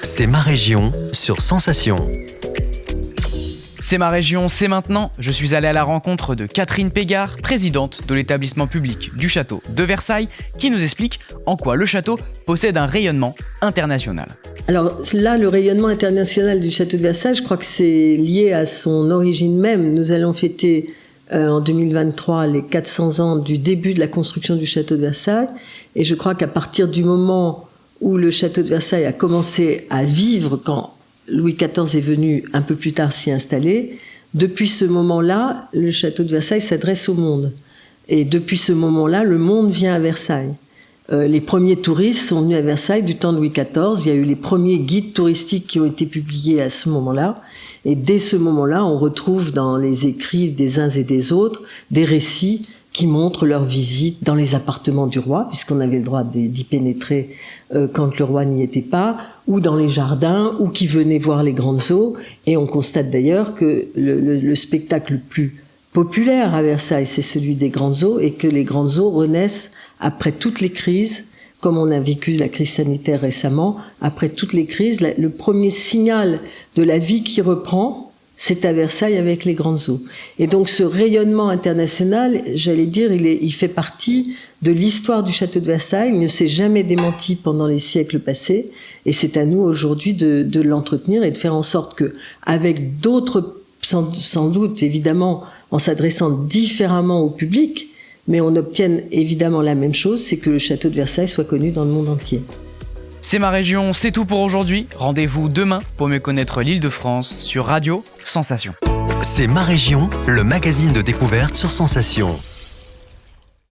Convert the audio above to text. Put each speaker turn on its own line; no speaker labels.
C'est ma région sur Sensation.
C'est ma région, c'est maintenant. Je suis allé à la rencontre de Catherine Pégard, présidente de l'établissement public du château de Versailles, qui nous explique en quoi le château possède un rayonnement international.
Alors là, le rayonnement international du château de Versailles, je crois que c'est lié à son origine même. Nous allons fêter en 2023 les 400 ans du début de la construction du château de Versailles. Et je crois qu'à partir du moment où le château de Versailles a commencé à vivre, quand Louis XIV est venu un peu plus tard s'y installer, depuis ce moment-là, le château de Versailles s'adresse au monde. Et depuis ce moment-là, le monde vient à Versailles. Les premiers touristes sont venus à Versailles du temps de Louis XIV. Il y a eu les premiers guides touristiques qui ont été publiés à ce moment-là. Et dès ce moment-là, on retrouve dans les écrits des uns et des autres des récits qui montrent leur visite dans les appartements du roi, puisqu'on avait le droit d'y pénétrer quand le roi n'y était pas, ou dans les jardins, ou qui venaient voir les grandes eaux. Et on constate d'ailleurs que le spectacle le plus populaire à Versailles, c'est celui des grandes eaux, et que les grandes eaux renaissent après toutes les crises, comme on a vécu la crise sanitaire récemment. Après toutes les crises, le premier signal de la vie qui reprend, c'est à Versailles avec les grandes eaux. Et donc ce rayonnement international, j'allais dire, il fait partie de l'histoire du château de Versailles. Il ne s'est jamais démenti pendant les siècles passés. Et c'est à nous aujourd'hui de l'entretenir et de faire en sorte que, avec d'autres, sans doute évidemment en s'adressant différemment au public, mais on obtienne évidemment la même chose, c'est que le château de Versailles soit connu dans le monde entier.
C'est ma région, c'est tout pour aujourd'hui. Rendez-vous demain pour mieux connaître l'Île-de-France sur Radio Sensation.
C'est ma région, le magazine de découverte sur Sensation.